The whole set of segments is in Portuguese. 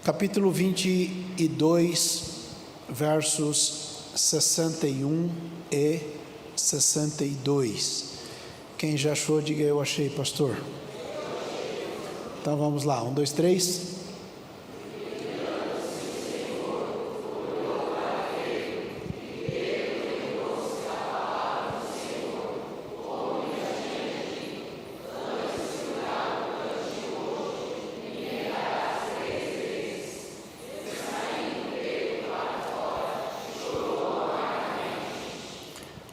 capítulo 22, versos 61 e 62. Quem já achou, diga eu achei, pastor. Então vamos lá, 1, 2, 3.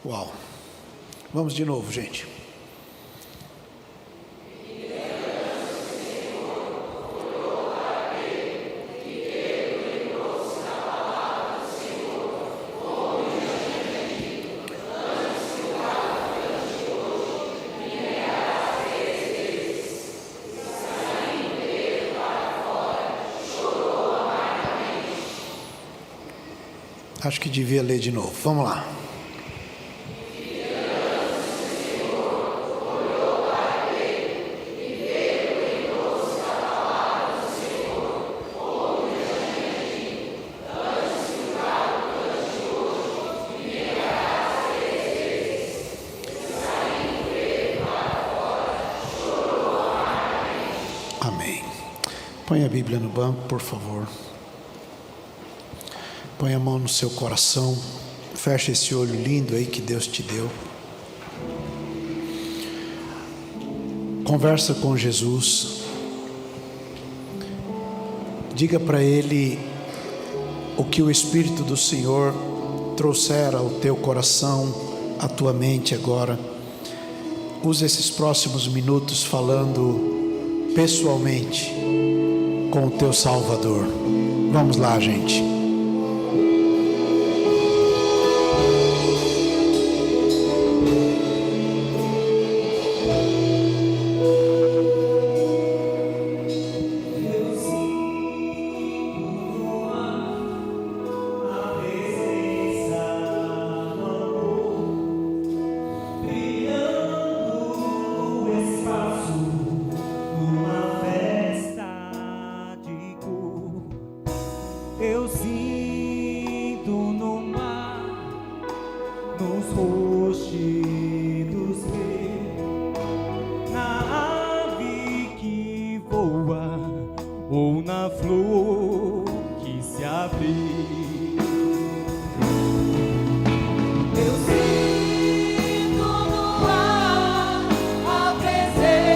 Uau, vamos de novo, gente. Acho que devia ler de novo, vamos lá. Amém. Põe a Bíblia no banco, por favor. Põe a mão no seu coração. Fecha esse olho lindo aí que Deus te deu. Conversa com Jesus. Diga para Ele o que o Espírito do Senhor trouxer ao teu coração, à tua mente agora. Use esses próximos minutos falando pessoalmente com o teu Salvador. Vamos lá, gente. Eu sinto no ar a presença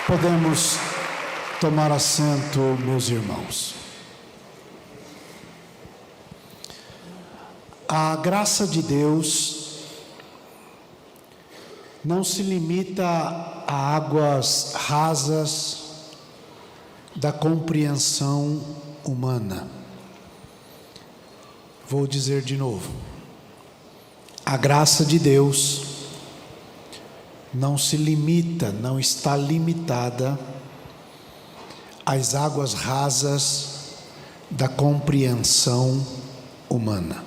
Podemos tomar assento, meus irmãos. A graça de Deus não se limita a águas rasas da compreensão humana. Vou dizer de novo. A graça de Deus não se limita, não está limitada às águas rasas da compreensão humana.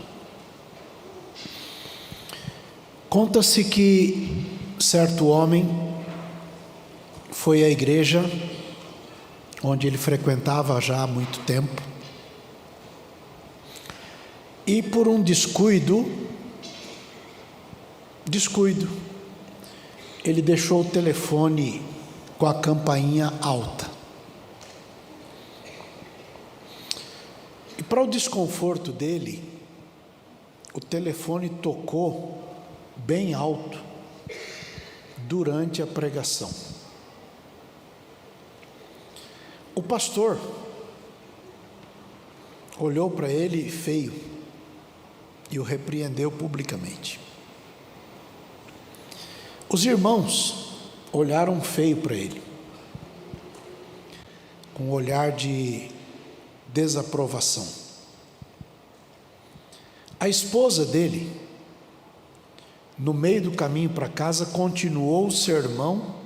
Conta-se que certo homem foi à igreja onde ele frequentava já há muito tempo e por um descuido, ele deixou o telefone com a campainha alta. E para o desconforto dele, o telefone tocou bem alto durante a pregação. O pastor olhou para ele feio e o repreendeu publicamente. Os irmãos olharam feio para ele, com um olhar de desaprovação. A esposa dele, no meio do caminho para casa, continuou o sermão,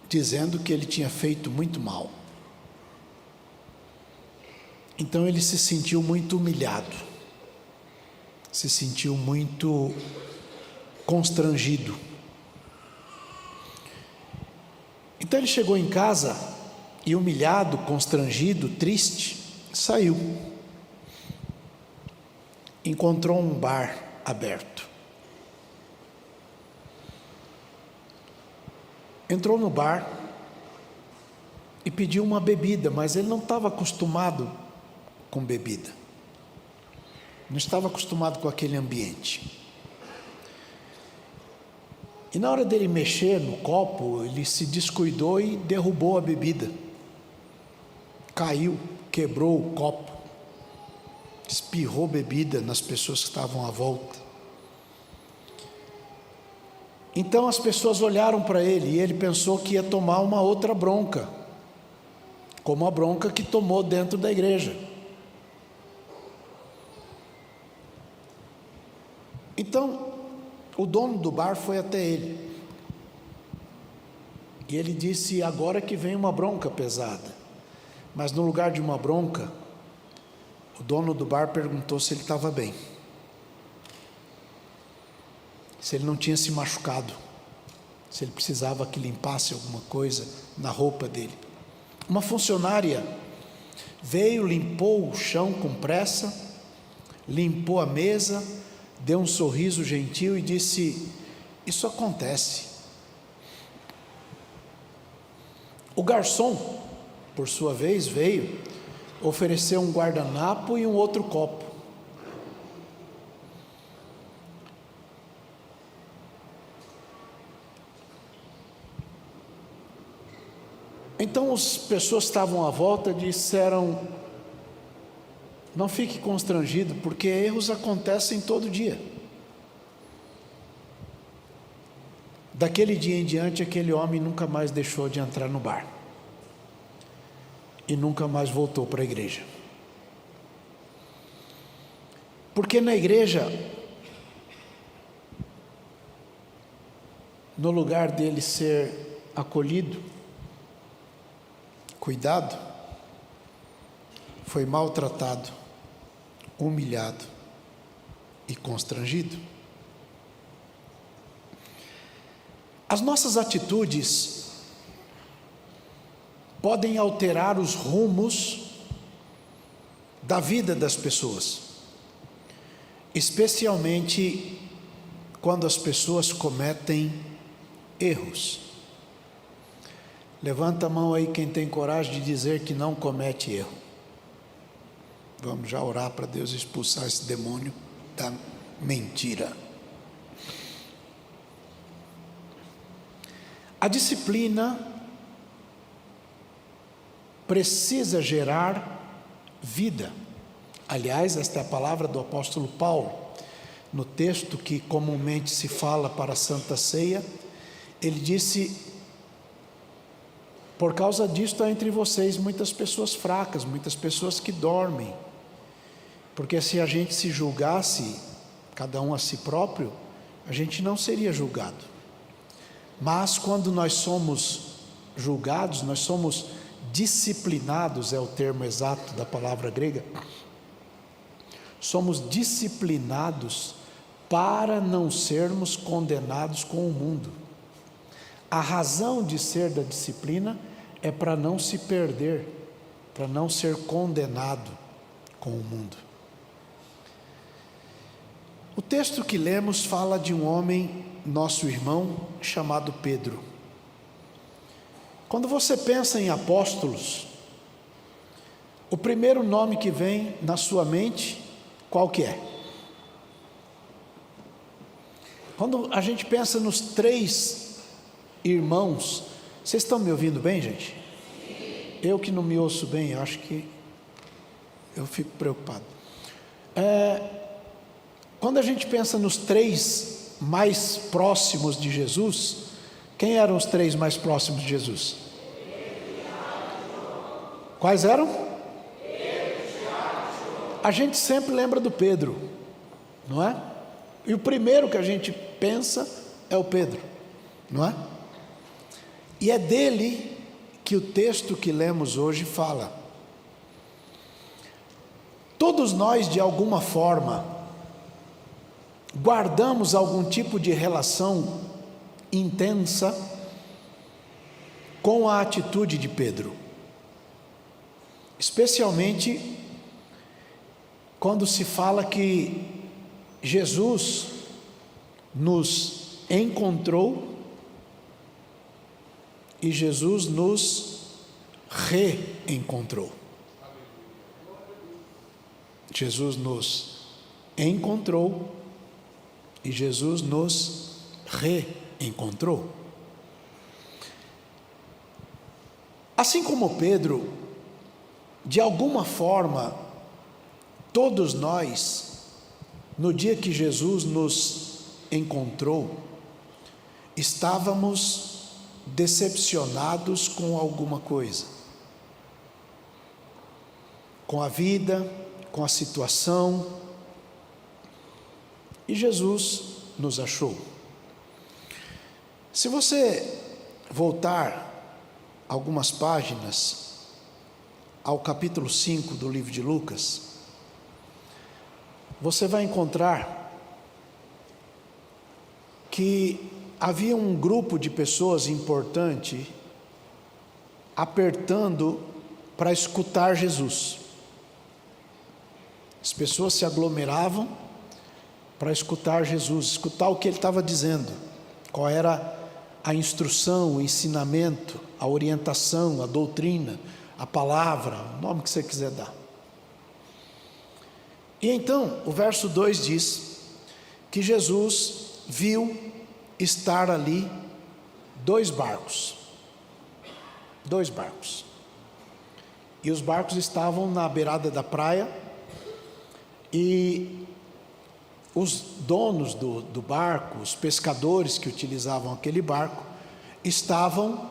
dizendo que ele tinha feito muito mal. Então ele se sentiu muito humilhado, se sentiu muito constrangido. Então ele chegou em casa e, humilhado, constrangido, triste, saiu. Encontrou um bar aberto. Entrou no bar e pediu uma bebida, mas ele não estava acostumado com bebida. Não estava acostumado com aquele ambiente. E na hora dele mexer no copo, ele se descuidou e derrubou a bebida. Caiu, quebrou o copo. Espirrou bebida nas pessoas que estavam à volta. Então as pessoas olharam para ele e ele pensou que ia tomar uma outra bronca, como a bronca que tomou dentro da igreja. Então o dono do bar foi até ele e ele disse: agora que vem uma bronca pesada. Mas no lugar de uma bronca, o dono do bar perguntou se ele estava bem, se ele não tinha se machucado, se ele precisava que limpasse alguma coisa na roupa dele. Uma funcionária veio, limpou o chão com pressa, limpou a mesa, deu um sorriso gentil e disse: isso acontece. O garçom, por sua vez, veio, ofereceu um guardanapo e um outro copo. Então as pessoas que estavam à volta disseram: não fique constrangido, porque erros acontecem todo dia. Daquele dia em diante, aquele homem nunca mais deixou de entrar no bar e nunca mais voltou para a igreja. Porque na igreja, no lugar dele ser acolhido, cuidado, foi maltratado, humilhado e constrangido. As nossas atitudes podem alterar os rumos da vida das pessoas, especialmente quando as pessoas cometem erros. Levanta a mão aí quem tem coragem de dizer que não comete erro. Vamos já orar para Deus expulsar esse demônio da mentira. A disciplina precisa gerar vida. Aliás, esta é a palavra do apóstolo Paulo. No texto que comumente se fala para a Santa Ceia, ele disse: por causa disto há entre vocês muitas pessoas fracas, muitas pessoas que dormem. Porque se a gente se julgasse, cada um a si próprio, a gente não seria julgado. Mas quando nós somos julgados, nós somos disciplinados, é o termo exato da palavra grega. Somos disciplinados para não sermos condenados com o mundo. A razão de ser da disciplina é para não se perder, para não ser condenado com o mundo. O texto que lemos fala de um homem, nosso irmão, chamado Pedro. Quando você pensa em apóstolos, o primeiro nome que vem na sua mente, qual que é? Quando a gente pensa nos 3 irmãos, vocês estão me ouvindo bem, gente? Eu que não me ouço bem, eu acho que eu fico preocupado. Quando a gente pensa nos 3 mais próximos de Jesus, quem eram os 3 mais próximos de Jesus? Quais eram? A gente sempre lembra do Pedro, não é? E o primeiro que a gente pensa é o Pedro, não é? E é dele que o texto que lemos hoje fala. Todos nós, de alguma forma, guardamos algum tipo de relação intensa com a atitude de Pedro, especialmente quando se fala que Jesus nos encontrou e Jesus nos reencontrou. Jesus nos encontrou e Jesus nos reencontrou. Assim como Pedro, de alguma forma, todos nós, no dia que Jesus nos encontrou, estávamos decepcionados com alguma coisa, com a vida, com a situação, e Jesus nos achou. Se você voltar algumas páginas ao capítulo 5 do livro de Lucas, você vai encontrar que havia um grupo de pessoas importante apertando para escutar Jesus. As pessoas se aglomeravam para escutar Jesus, escutar o que ele estava dizendo, qual era a instrução, o ensinamento, a orientação, a doutrina, a palavra, o nome que você quiser dar. E então, o verso 2 diz que Jesus viu estar ali 2 barcos. 2 barcos. E os barcos estavam na beirada da praia, e os donos do barco, os pescadores que utilizavam aquele barco, estavam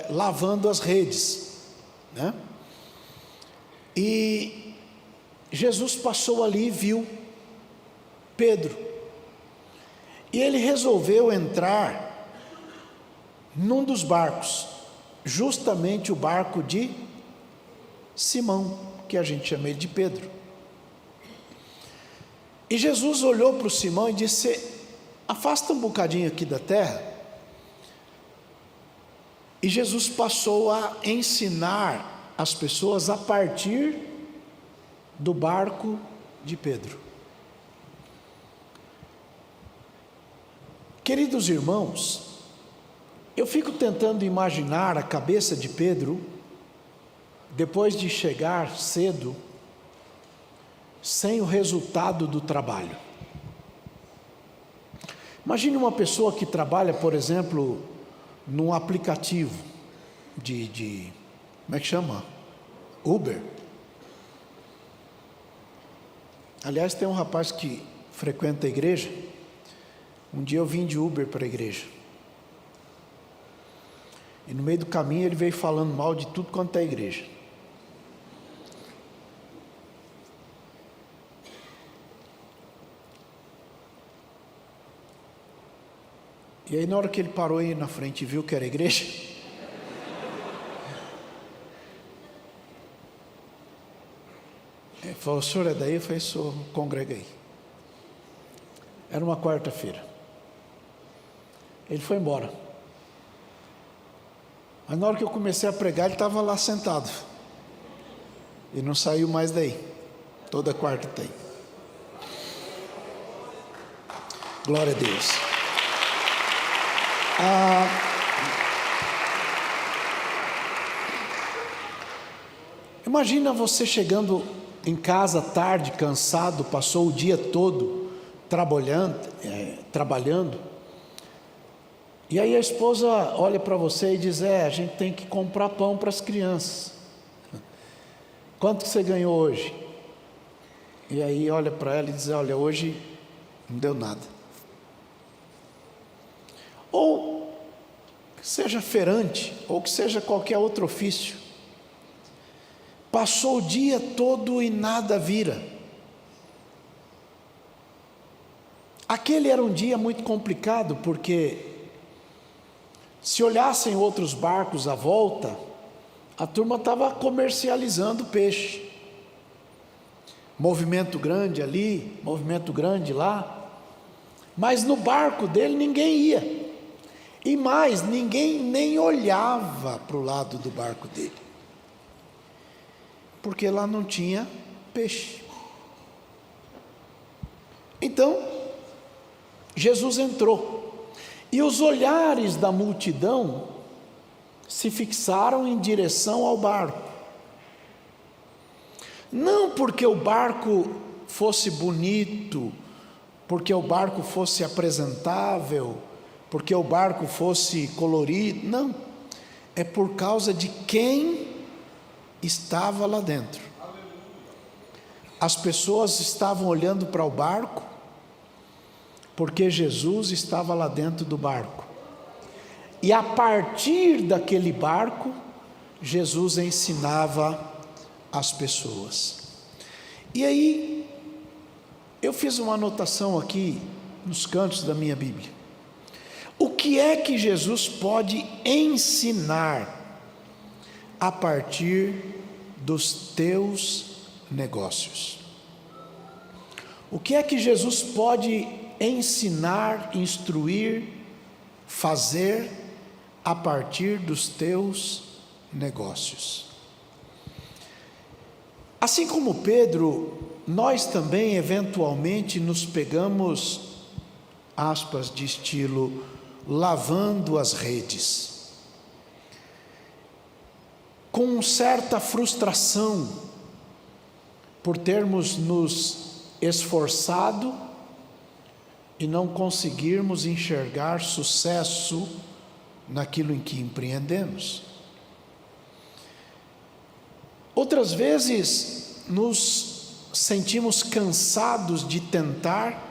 lavando as redes, né? E Jesus passou ali e viu Pedro, e ele resolveu entrar num dos barcos, justamente o barco de Simão, que a gente chama ele de Pedro. E Jesus olhou para o Simão e disse: afasta um bocadinho aqui da terra. E Jesus passou a ensinar as pessoas a partir do barco de Pedro. Queridos irmãos, eu fico tentando imaginar a cabeça de Pedro depois de chegar cedo, sem o resultado do trabalho. Imagine uma pessoa que trabalha, por exemplo, num aplicativo de como é que chama? Uber. Aliás, tem um rapaz que frequenta a igreja. Um dia eu vim de Uber para a igreja. E no meio do caminho ele veio falando mal de tudo quanto é igreja. E aí na hora que ele parou aí na frente e viu que era igreja, ele falou: o senhor é daí? Eu falei: sou, congreguei. Era uma quarta-feira. Ele foi embora. Mas na hora que eu comecei a pregar, ele estava lá sentado. E não saiu mais daí. Toda quarta tem. Glória a Deus. Imagina você chegando em casa tarde, cansado, passou o dia todo trabalhando, e aí a esposa olha para você e diz: a gente tem que comprar pão para as crianças. Quanto que você ganhou hoje? E aí olha para ela e diz: olha, hoje não deu nada. Ou que seja feirante, ou que seja qualquer outro ofício, passou o dia todo e nada vira. Aquele era um dia muito complicado, porque se olhassem outros barcos à volta, a turma estava comercializando peixe. Movimento grande ali, movimento grande lá. Mas no barco dele ninguém ia. E mais, ninguém nem olhava para o lado do barco dele. Porque lá não tinha peixe. Então, Jesus entrou. E os olhares da multidão se fixaram em direção ao barco. Não porque o barco fosse bonito, porque o barco fosse apresentável, porque o barco fosse colorido, não. É por causa de quem estava lá dentro. As pessoas estavam olhando para o barco, porque Jesus estava lá dentro do barco. E a partir daquele barco, Jesus ensinava as pessoas. E aí, eu fiz uma anotação aqui nos cantos da minha Bíblia. O que é que Jesus pode ensinar a partir dos teus negócios? O que é que Jesus pode ensinar, instruir, fazer a partir dos teus negócios? Assim como Pedro, nós também eventualmente nos pegamos, aspas de estilo, lavando as redes, com certa frustração por termos nos esforçado e não conseguirmos enxergar sucesso naquilo em que empreendemos. Outras vezes nos sentimos cansados de tentar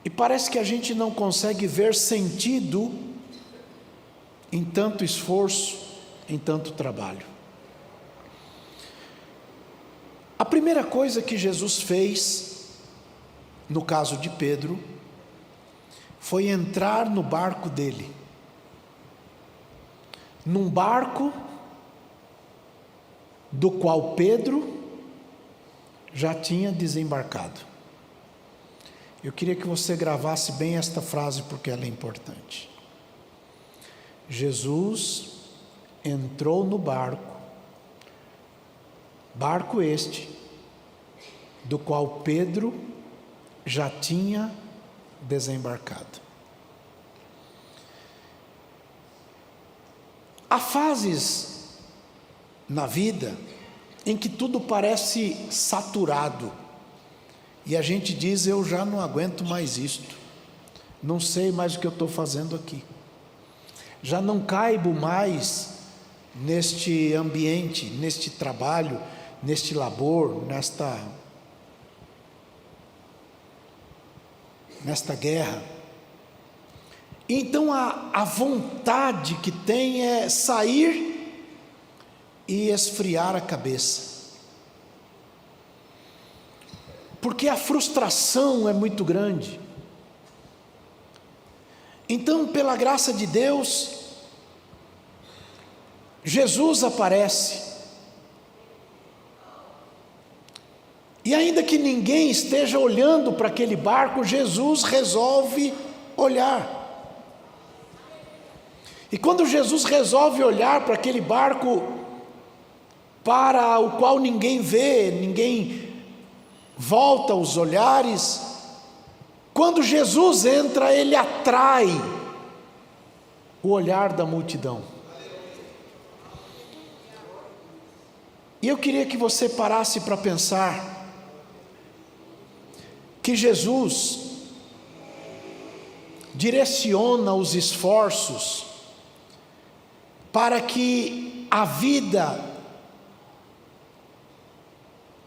e parece que a gente não consegue ver sentido em tanto esforço, em tanto trabalho. A primeira coisa que Jesus fez, no caso de Pedro, foi entrar no barco dele. Num barco do qual Pedro já tinha desembarcado. Eu queria que você gravasse bem esta frase, porque ela é importante. Jesus entrou no barco este, do qual Pedro já tinha desembarcado. Há fases na vida em que tudo parece saturado, e a gente diz: eu já não aguento mais isto, não sei mais o que eu estou fazendo aqui. já não caibo mais neste ambiente, neste trabalho, neste labor, nesta guerra. Então a vontade que tem é sair e esfriar a cabeça, porque a frustração é muito grande. Então, pela graça de Deus, Jesus aparece, e ainda que ninguém esteja olhando para aquele barco, Jesus resolve olhar. E quando Jesus resolve olhar para aquele barco, para o qual ninguém vê, ninguém volta os olhares, quando Jesus entra, ele atrai o olhar da multidão. E eu queria que você parasse para pensar que Jesus direciona os esforços para que a vida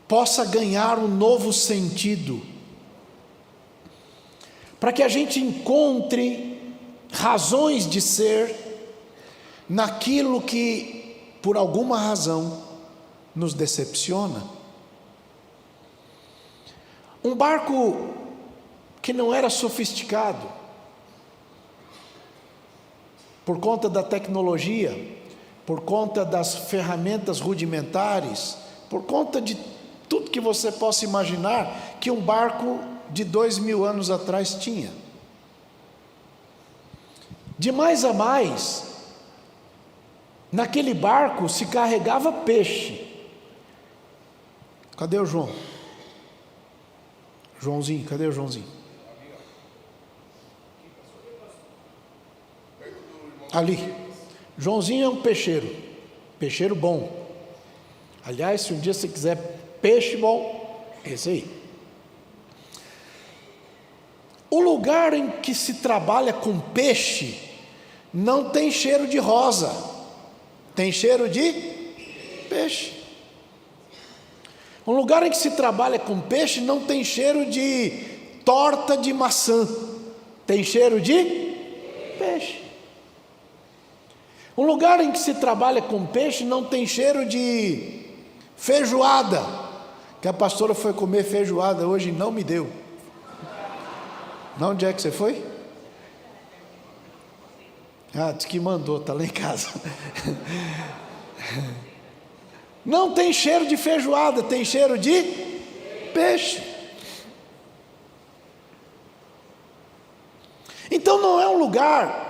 possa ganhar um novo sentido, para que a gente encontre razões de ser naquilo que, por alguma razão, nos decepciona. Um barco que não era sofisticado, por conta da tecnologia, por conta das ferramentas rudimentares, por conta de tudo que você possa imaginar que um barco de 2000 anos atrás tinha. De mais a mais, naquele barco se carregava peixe. Cadê o João? Joãozinho, cadê o Joãozinho? Ali. Joãozinho é um peixeiro bom. Aliás, se um dia você quiser peixe bom, esse aí. O lugar em que se trabalha com peixe não tem cheiro de rosa, tem cheiro de peixe. Um lugar em que se trabalha com peixe não tem cheiro de torta de maçã, tem cheiro de peixe. Um lugar em que se trabalha com peixe não tem cheiro de feijoada, que a pastora foi comer feijoada hoje e não me deu. Não, onde é que você foi? Ah, disse que mandou, está lá em casa. Não tem cheiro de feijoada, tem cheiro de peixe. Então não é um lugar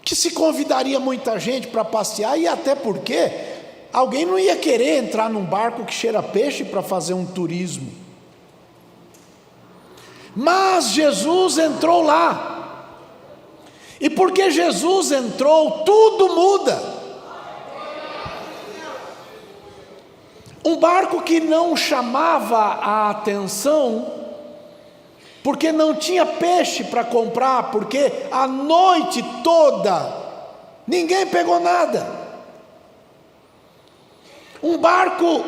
que se convidaria muita gente para passear, e até porque alguém não ia querer entrar num barco que cheira peixe para fazer um turismo. Mas Jesus entrou lá, e porque Jesus entrou, tudo muda. Um barco que não chamava a atenção, porque não tinha peixe para comprar, porque a noite toda ninguém pegou nada. Um barco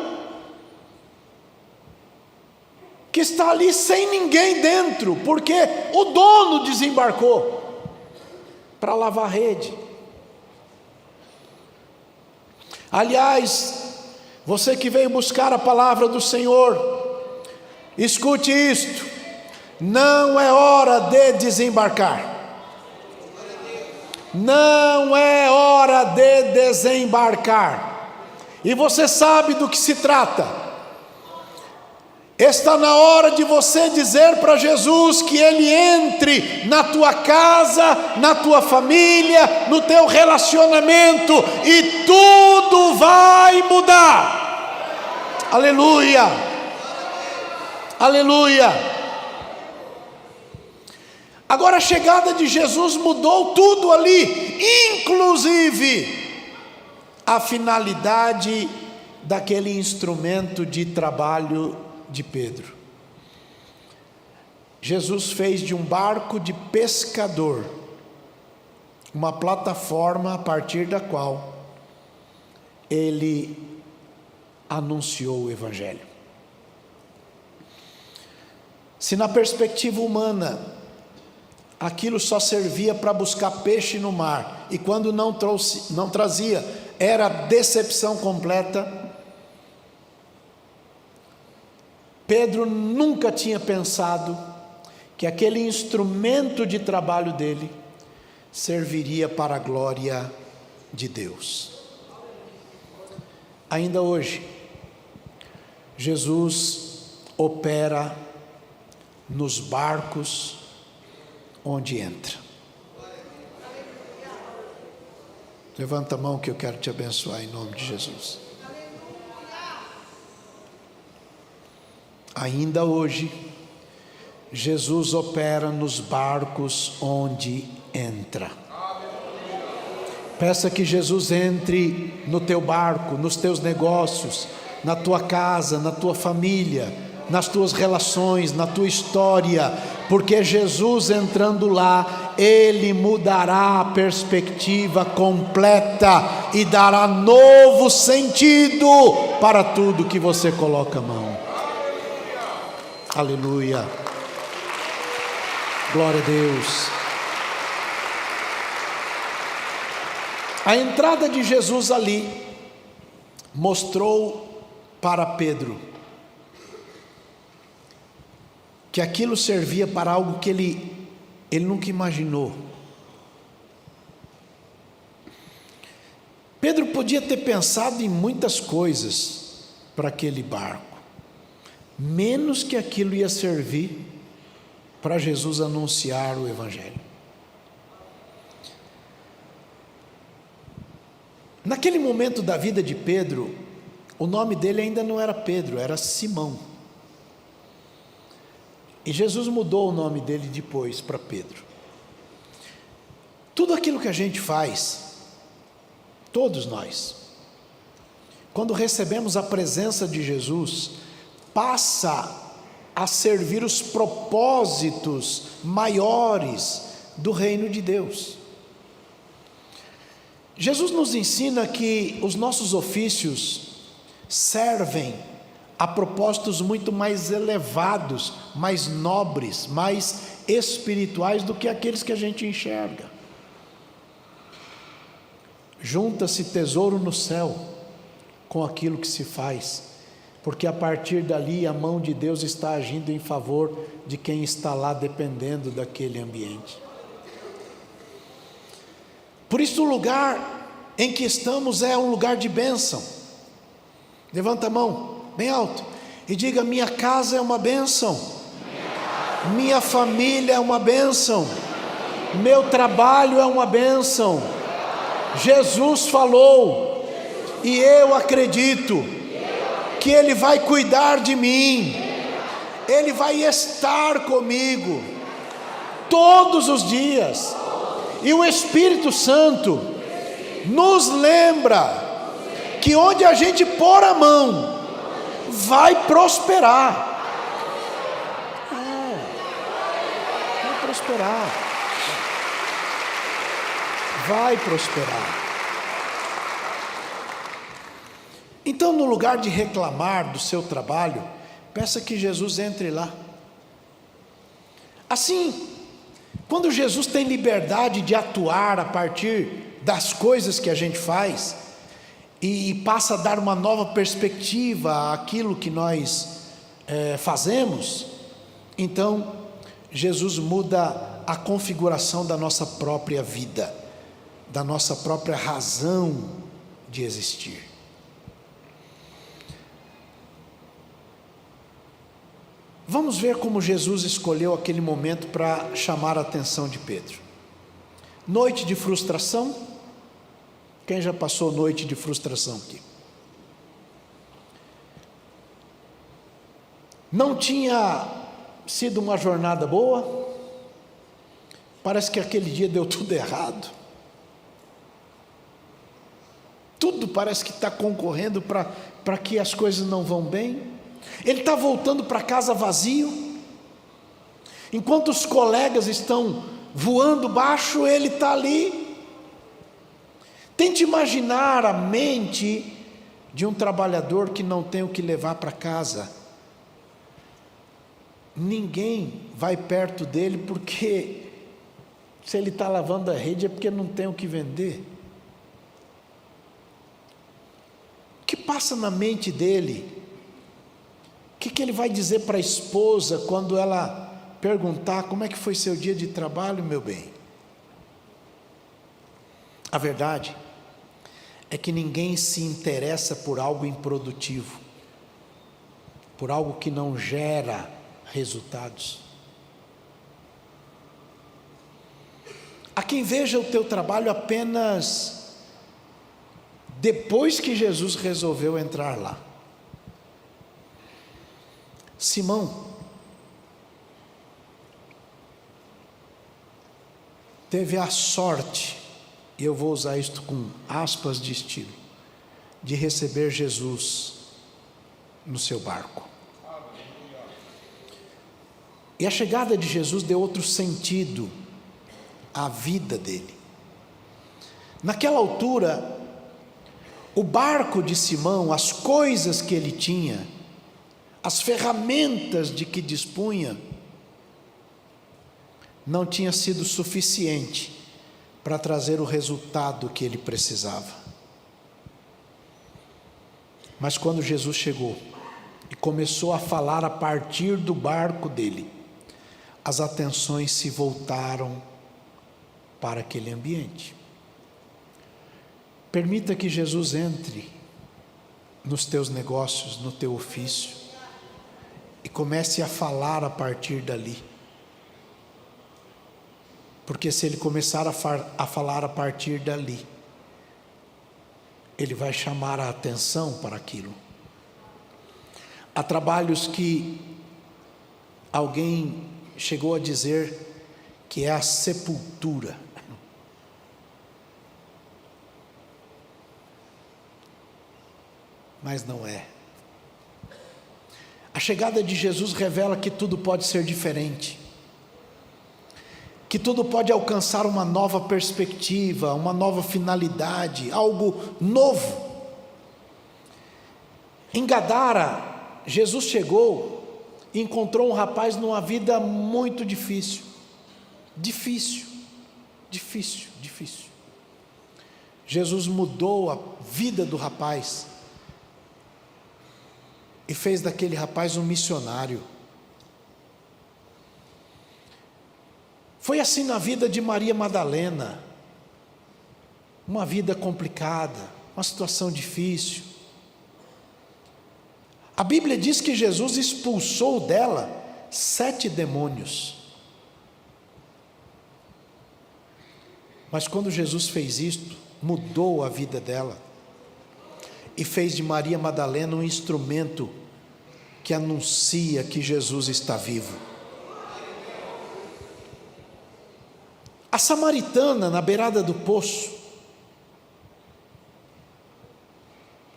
que está ali sem ninguém dentro, porque o dono desembarcou para lavar a rede. Aliás, você que veio buscar a palavra do Senhor, escute isto: não é hora de desembarcar. Não é hora de desembarcar. E você sabe do que se trata. Está na hora de você dizer para Jesus que Ele entre na tua casa, na tua família, no teu relacionamento, e tudo vai mudar. Aleluia, aleluia. Agora a chegada de Jesus mudou tudo ali, inclusive a finalidade daquele instrumento de trabalho de Pedro. Jesus fez de um barco de pescador uma plataforma a partir da qual ele anunciou o Evangelho. Se na perspectiva humana aquilo só servia para buscar peixe no mar, e quando não trazia, era decepção completa, Pedro nunca tinha pensado que aquele instrumento de trabalho dele serviria para a glória de Deus. Ainda hoje, Jesus opera nos barcos onde entra. Levanta a mão que eu quero te abençoar em nome de Jesus. Ainda hoje, Jesus opera nos barcos onde entra. Peça que Jesus entre no teu barco, nos teus negócios, na tua casa, na tua família, nas tuas relações, na tua história, porque Jesus entrando lá, Ele mudará a perspectiva completa e dará novo sentido para tudo que você coloca a mão. Aleluia, glória a Deus. A entrada de Jesus ali mostrou para Pedro que aquilo servia para algo que ele nunca imaginou. Pedro podia ter pensado em muitas coisas para aquele barco, menos que aquilo ia servir para Jesus anunciar o Evangelho. Naquele momento da vida de Pedro, o nome dele ainda não era Pedro, era Simão. E Jesus mudou o nome dele depois para Pedro. Tudo aquilo que a gente faz, todos nós, quando recebemos a presença de Jesus, passa a servir os propósitos maiores do reino de Deus. Jesus nos ensina que os nossos ofícios servem a propósitos muito mais elevados, mais nobres, mais espirituais do que aqueles que a gente enxerga. Junta-se tesouro no céu com aquilo que se faz, porque a partir dali a mão de Deus está agindo em favor de quem está lá dependendo daquele ambiente. Por isso o lugar em que estamos é um lugar de bênção. Levanta a mão bem alto e diga: minha casa é uma bênção, minha família é uma bênção, meu trabalho é uma bênção. Jesus falou e eu acredito que Ele vai cuidar de mim, Ele vai estar comigo todos os dias, e o Espírito Santo nos lembra que onde a gente pôr a mão, vai prosperar. Vai prosperar. Vai prosperar. Então, no lugar de reclamar do seu trabalho, peça que Jesus entre lá. Assim, quando Jesus tem liberdade de atuar a partir das coisas que a gente faz, e passa a dar uma nova perspectiva àquilo que nós fazemos, então Jesus muda a configuração da nossa própria vida, da nossa própria razão de existir. Vamos ver como Jesus escolheu aquele momento para chamar a atenção de Pedro. Noite de frustração. Quem já passou noite de frustração aqui? Não tinha sido uma jornada boa, parece que aquele dia deu tudo errado, tudo parece que está concorrendo para que as coisas não vão bem. Ele está voltando para casa vazio, enquanto os colegas estão voando baixo, ele está ali Tente imaginar a mente de um trabalhador que não tem o que levar para casa. Ninguém vai perto dele porque se ele está lavando a rede é porque não tem o que vender. O que passa na mente dele? O que ele vai dizer para a esposa quando ela perguntar como é que foi seu dia de trabalho, meu bem? A verdade é que ninguém se interessa por algo improdutivo, por algo que não gera resultados. Há quem veja o teu trabalho apenas depois que Jesus resolveu entrar lá. Simão teve a sorte, e eu vou usar isto com aspas de estilo, de receber Jesus no seu barco. E a chegada de Jesus deu outro sentido à vida dele. Naquela altura, o barco de Simão, as coisas que ele tinha, as ferramentas de que dispunha, não tinha sido suficiente para trazer o resultado que ele precisava. Mas quando Jesus chegou e começou a falar a partir do barco dele, as atenções se voltaram para aquele ambiente. Permita que Jesus entre nos teus negócios, no teu ofício, e comece a falar a partir dali. Porque se ele começar a falar a partir dali, ele vai chamar a atenção para aquilo. Há trabalhos que alguém chegou a dizer que é a sepultura. Mas não é. A chegada de Jesus revela que tudo pode ser diferente, que tudo pode alcançar uma nova perspectiva, uma nova finalidade, algo novo. Em Gadara, Jesus chegou e encontrou um rapaz numa vida muito difícil. Difícil. Jesus mudou a vida do rapaz e fez daquele rapaz um missionário. Foi assim na vida de Maria Madalena, uma vida complicada, uma situação difícil. A Bíblia diz que Jesus expulsou dela 7 demônios. Mas quando Jesus fez isto, mudou a vida dela e fez de Maria Madalena um instrumento que anuncia que Jesus está vivo. A samaritana na beirada do poço,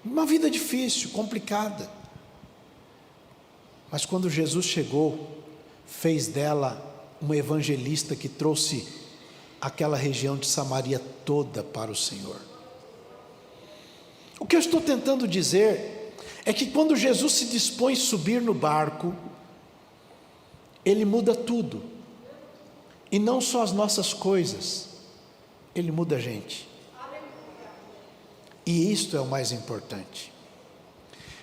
uma vida difícil, complicada, mas quando Jesus chegou, fez dela uma evangelista que trouxe aquela região de Samaria toda para o Senhor. O que eu estou tentando dizer é que quando Jesus se dispõe a subir no barco, Ele muda tudo, e não só as nossas coisas, Ele muda a gente, e isto é o mais importante,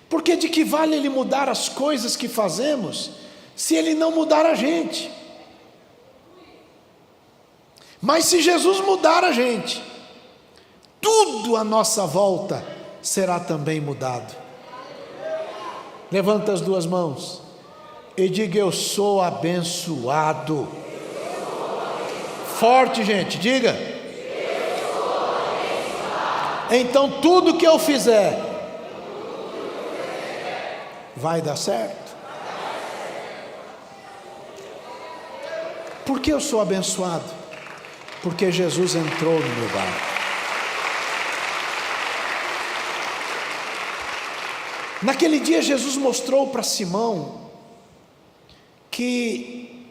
porque de que vale Ele mudar as coisas que fazemos, se Ele não mudar a gente? Mas se Jesus mudar a gente, tudo à nossa volta será também mudado. Levanta as duas mãos e diga: eu sou abençoado. Forte, gente, diga. Então tudo que eu fizer vai dar certo. Por que eu sou abençoado? Porque Jesus entrou no meu barco. Naquele dia Jesus mostrou para Simão que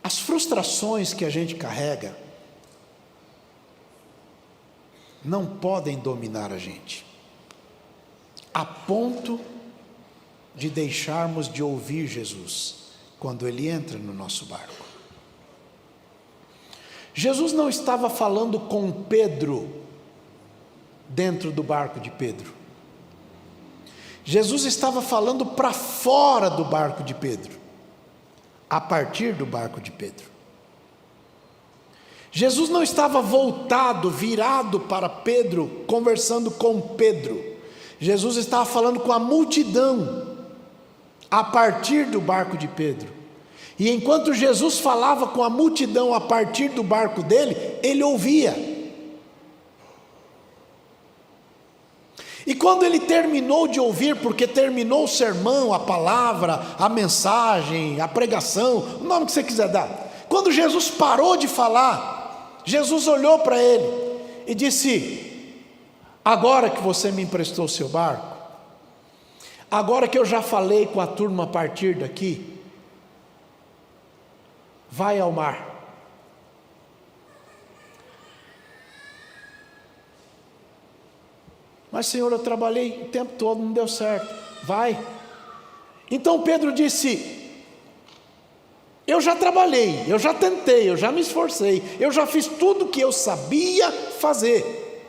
as As frustrações que a gente carrega não podem dominar a gente, a ponto de deixarmos de ouvir Jesus quando Ele entra no nosso barco. Jesus não estava falando com Pedro dentro do barco de Pedro. Jesus estava falando para fora do barco de Pedro, a partir do barco de Pedro. Jesus não estava voltado, virado para Pedro, conversando com Pedro. Jesus estava falando com a multidão, a partir do barco de Pedro. E enquanto Jesus falava com a multidão a partir do barco dele, ele ouvia. E quando ele terminou de ouvir, porque terminou o sermão, a palavra, a mensagem, a pregação, o nome que você quiser dar, quando Jesus parou de falar, Jesus olhou para ele e disse: agora que você me emprestou o seu barco, agora que eu já falei com a turma a partir daqui, vai ao mar. Mas Senhor, eu trabalhei o tempo todo, não deu certo. Vai. Então Pedro disse: eu já trabalhei, eu já tentei, eu já me esforcei, eu já fiz tudo o que eu sabia fazer,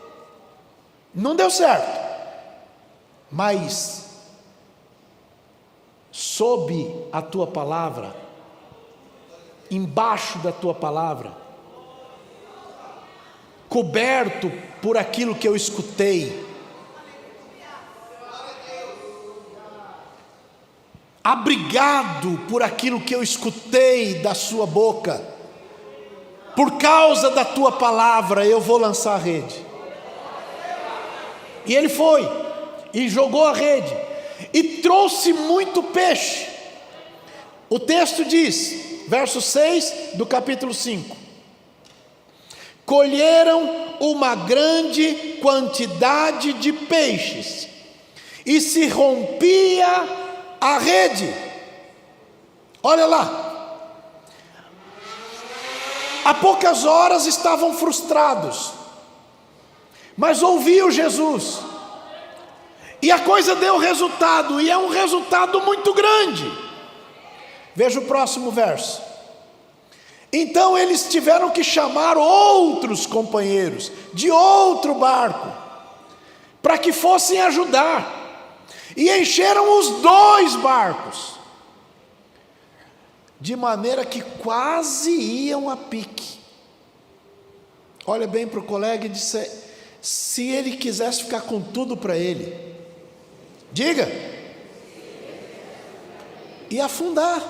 não deu certo. Mas sob a tua palavra, embaixo da tua palavra, coberto por aquilo que eu escutei, abrigado por aquilo que eu escutei da sua boca, por causa da tua palavra, eu vou lançar a rede. E ele foi e jogou a rede e trouxe muito peixe. O texto diz, verso 6 do capítulo 5: colheram uma grande quantidade de peixes e se rompia a rede. Olha lá, há poucas horas estavam frustrados, mas ouviu Jesus, e a coisa deu resultado, e é um resultado muito grande. Veja o próximo verso. Então eles tiveram que chamar outros companheiros de outro barco para que fossem ajudar, e encheram os 2 barcos, de maneira que quase iam a pique. Olha bem para o colega e disse: se ele quisesse ficar com tudo para ele, diga, ia afundar.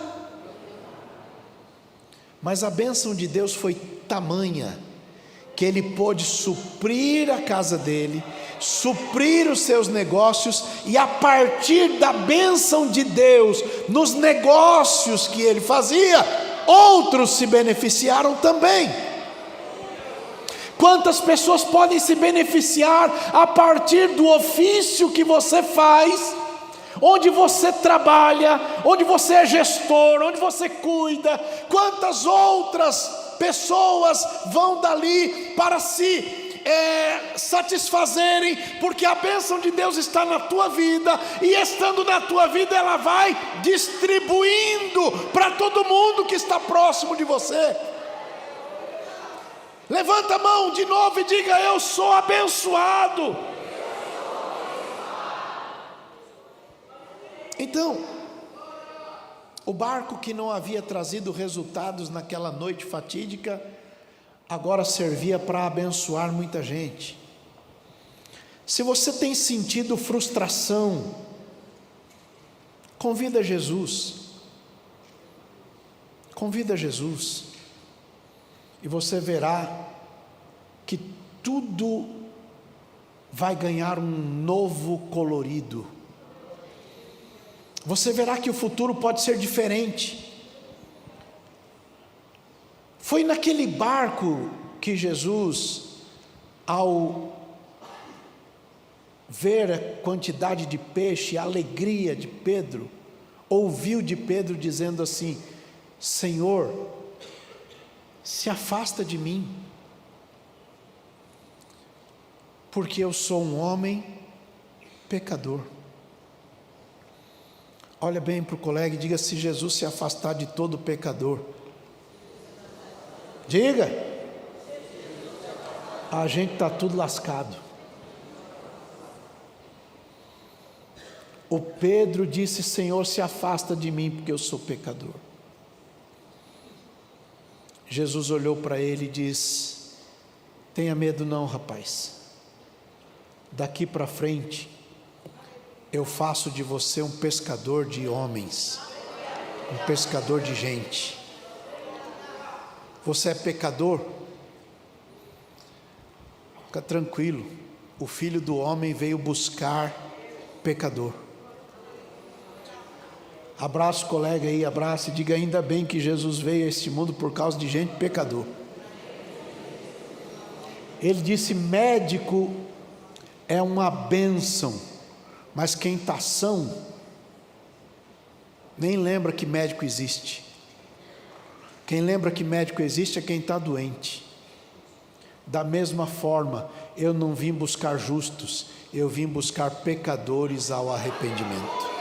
Mas a bênção de Deus foi tamanha que ele pôde suprir a casa dele, suprir os seus negócios, e a partir da bênção de Deus nos negócios que ele fazia, outros se beneficiaram também. Quantas pessoas podem se beneficiar a partir do ofício que você faz, onde você trabalha, onde você é gestor, onde você cuida? Quantas outras pessoas vão dali para se satisfazerem, porque a bênção de Deus está na tua vida, e estando na tua vida, ela vai distribuindo para todo mundo que está próximo de você. Levanta a mão de novo e diga: eu sou abençoado. Então, o barco que não havia trazido resultados naquela noite fatídica, agora servia para abençoar muita gente. Se você tem sentido frustração, convida Jesus. Convida Jesus, e você verá que tudo vai ganhar um novo colorido. Você verá que o futuro pode ser diferente. Foi naquele barco que Jesus, ao ver a quantidade de peixe, a alegria de Pedro, ouviu de Pedro dizendo assim: Senhor, se afasta de mim, porque eu sou um homem pecador. Olha bem para o colega e diga: se Jesus se afastar de todo pecador, diga, a gente está tudo lascado. O Pedro disse: Senhor, se afasta de mim, porque eu sou pecador. Jesus olhou para ele e disse: tenha medo não, rapaz, daqui para frente eu faço de você um pescador de homens, um pescador de gente. Você é pecador? Fica tranquilo, o Filho do Homem veio buscar pecador. Abraça o colega aí, abraça e diga: ainda bem que Jesus veio a este mundo por causa de gente pecador. Ele disse: médico é uma bênção, mas quem está são nem lembra que médico existe. Quem lembra que médico existe é quem está doente. Da mesma forma, eu não vim buscar justos, eu vim buscar pecadores ao arrependimento.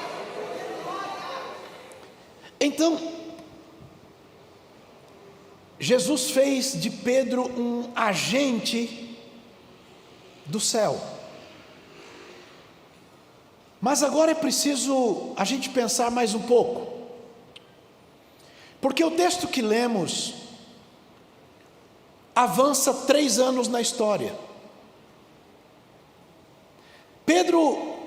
Então, Jesus fez de Pedro um agente do céu. Mas agora é preciso a gente pensar mais um pouco, porque o texto que lemos avança 3 anos na história. Pedro,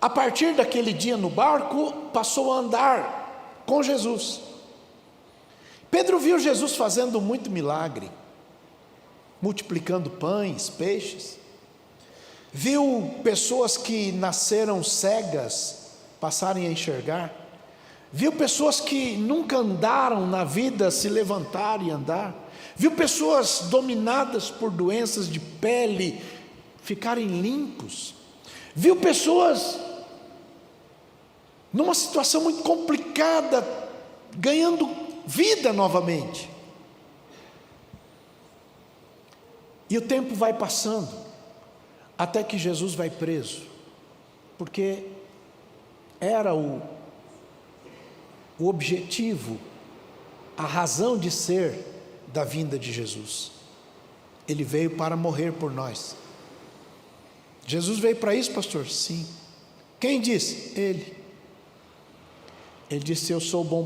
a partir daquele dia no barco, passou a andar com Jesus. Pedro viu Jesus fazendo muito milagre, multiplicando pães, peixes. Viu pessoas que nasceram cegas passarem a enxergar. Viu pessoas que nunca andaram na vida se levantar e andar. Viu pessoas dominadas por doenças de pele ficarem limpos. Viu pessoas numa situação muito complicada ganhando vida novamente. E o tempo vai passando, até que Jesus vai preso, porque era o objetivo, a razão de ser da vinda de Jesus. Ele veio para morrer por nós. Jesus veio para isso, pastor? Sim. Quem disse? Ele. Ele disse: eu sou o bom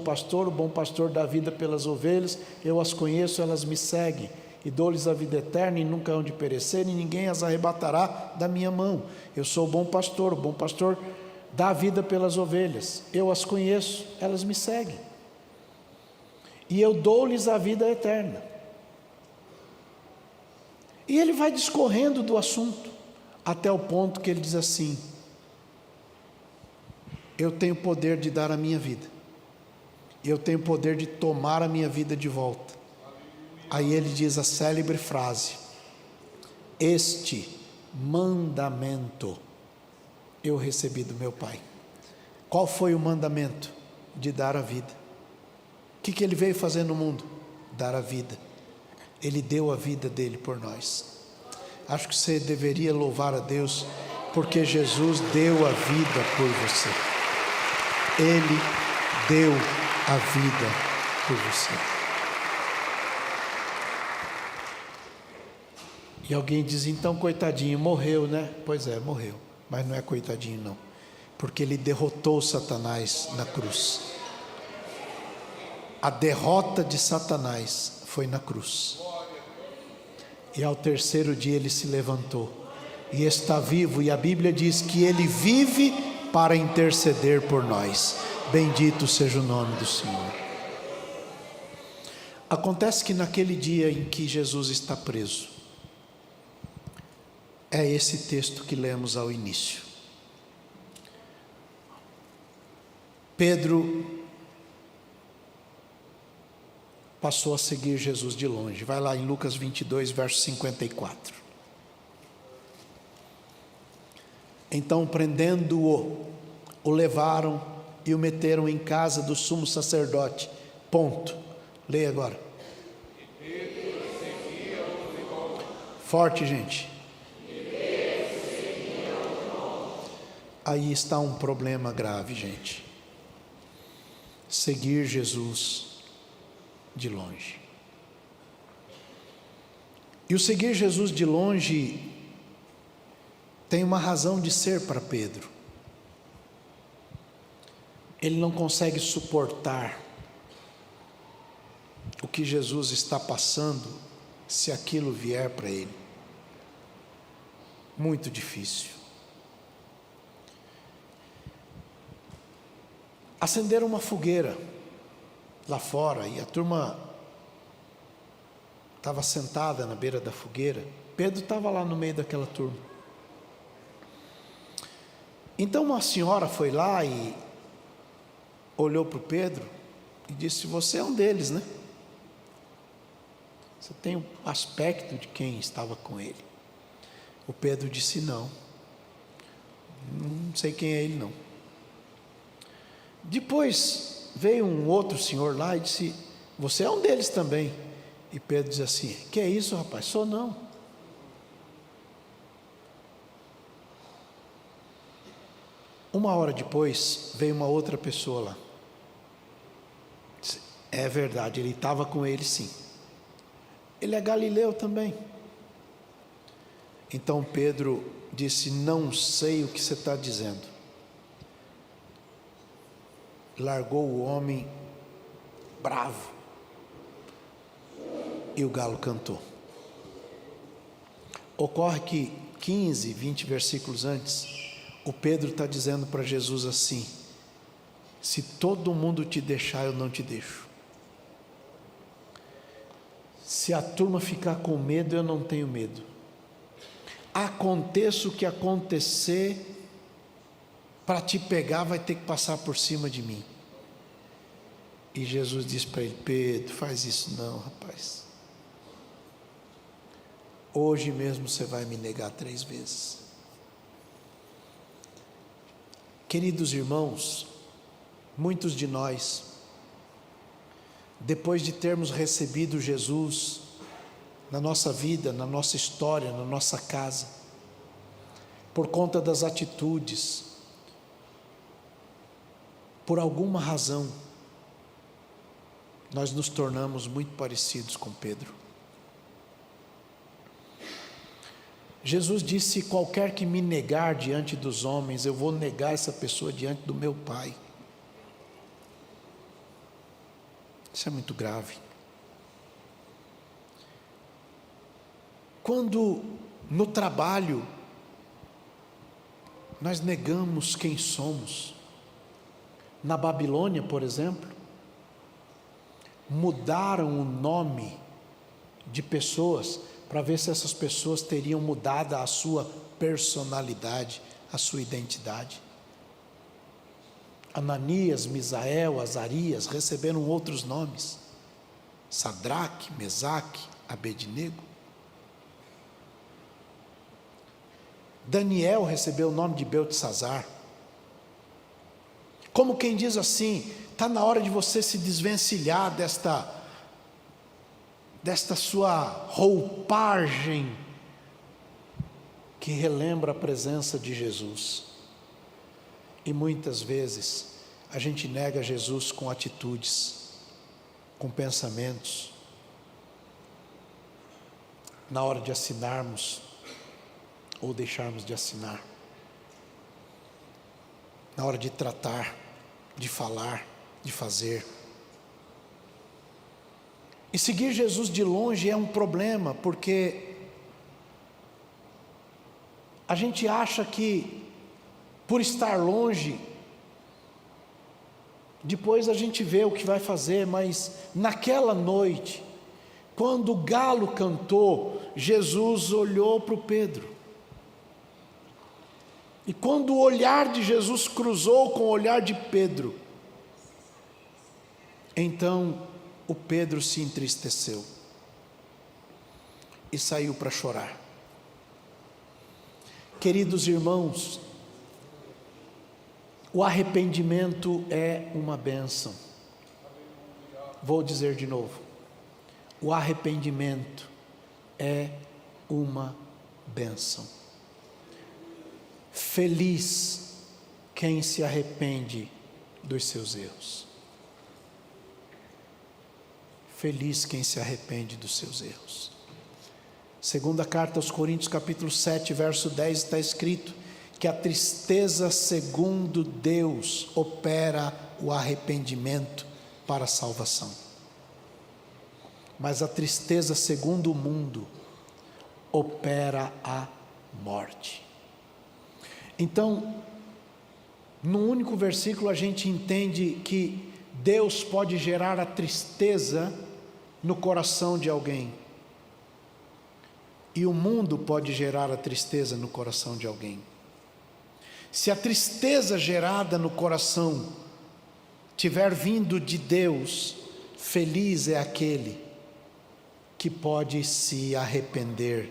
pastor dá vida pelas ovelhas, eu as conheço, elas me seguem, e dou-lhes a vida eterna, e nunca hão de perecer, e ninguém as arrebatará da minha mão. Eu sou o bom pastor dá vida pelas ovelhas, eu as conheço, elas me seguem, e eu dou-lhes a vida eterna. E ele vai discorrendo do assunto, até o ponto que ele diz assim: eu tenho poder de dar a minha vida, eu tenho poder de tomar a minha vida de volta. Aí ele diz a célebre frase: este mandamento eu recebi do meu Pai. Qual foi o mandamento? De dar a vida. O que ele veio fazer no mundo? Dar a vida. Ele deu a vida dele por nós. Acho que você deveria louvar a Deus, porque Jesus deu a vida por você. Ele deu a vida por você. E alguém diz: então coitadinho, morreu, né? Pois é, morreu, mas não é coitadinho não, porque ele derrotou Satanás na cruz. A derrota de Satanás foi na cruz, e ao terceiro dia ele se levantou, e está vivo, e a Bíblia diz que ele vive para interceder por nós. Bendito seja o nome do Senhor. Acontece que naquele dia em que Jesus está preso, é esse texto que lemos ao início. Pedro passou a seguir Jesus de longe. Vai lá em Lucas 22, verso 54. Então, prendendo-o, o levaram e o meteram em casa do sumo sacerdote. Ponto. Leia agora. forte, gente. Aí está um problema grave, gente. Seguir Jesus de longe. E o seguir Jesus de longe tem uma razão de ser para Pedro. Ele não consegue suportar o que Jesus está passando, se aquilo vier para ele. Muito difícil. Acenderam uma fogueira lá fora e a turma estava sentada na beira da fogueira. Pedro estava lá no meio daquela turma. Então uma senhora foi lá e olhou para o Pedro e disse: você é um deles, né? Você tem o aspecto de quem estava com ele. O Pedro disse: não sei quem é ele não. Depois veio um outro senhor lá e disse: você é um deles também. E Pedro diz assim: que é isso, rapaz? Sou não. Uma hora depois veio uma outra pessoa lá. Disse: é verdade, ele estava com ele sim. Ele é galileu também. Então Pedro disse: não sei o que você está dizendo. Largou o homem bravo e o galo cantou. Ocorre que 15, 20 versículos antes, o Pedro está dizendo para Jesus assim: se todo mundo te deixar, eu não te deixo. Se a turma ficar com medo, eu não tenho medo. Aconteça o que acontecer, para te pegar vai ter que passar por cima de mim. E Jesus disse para ele: Pedro, faz isso não, rapaz. Hoje mesmo você vai me negar 3 vezes. Queridos irmãos, muitos de nós, depois de termos recebido Jesus na nossa vida, na nossa história, na nossa casa, por conta das atitudes, por alguma razão, nós nos tornamos muito parecidos com Pedro. Jesus disse: qualquer que me negar diante dos homens, eu vou negar essa pessoa diante do meu Pai. Isso é muito grave. Quando no trabalho nós negamos quem somos, na Babilônia, por exemplo, mudaram o nome de pessoas para ver se essas pessoas teriam mudado a sua personalidade, a sua identidade. Ananias, Misael, Azarias receberam outros nomes: Sadraque, Mesaque, Abednego. Daniel recebeu o nome de Beltesazar. Como quem diz assim: está na hora de você se desvencilhar desta sua roupagem que relembra a presença de Jesus. E muitas vezes a gente nega Jesus com atitudes, com pensamentos. Na hora de assinarmos ou deixarmos de assinar, na hora de tratar, de falar, de fazer. E seguir Jesus de longe é um problema, porque a gente acha que, por estar longe, depois a gente vê o que vai fazer, mas naquela noite, quando o galo cantou, Jesus olhou para o Pedro. E quando o olhar de Jesus cruzou com o olhar de Pedro, então o Pedro se entristeceu e saiu para chorar. Queridos irmãos, o arrependimento é uma bênção. Vou dizer de novo: o arrependimento é uma bênção. Feliz quem se arrepende dos seus erros. Feliz quem se arrepende dos seus erros. Segunda carta aos Coríntios, capítulo 7, verso 10, está escrito que a tristeza segundo Deus opera o arrependimento para a salvação. Mas a tristeza segundo o mundo opera a morte. Então, no único versículo a gente entende que Deus pode gerar a tristeza no coração de alguém, e o mundo pode gerar a tristeza no coração de alguém. Se a tristeza gerada no coração tiver vindo de Deus, feliz é aquele que pode se arrepender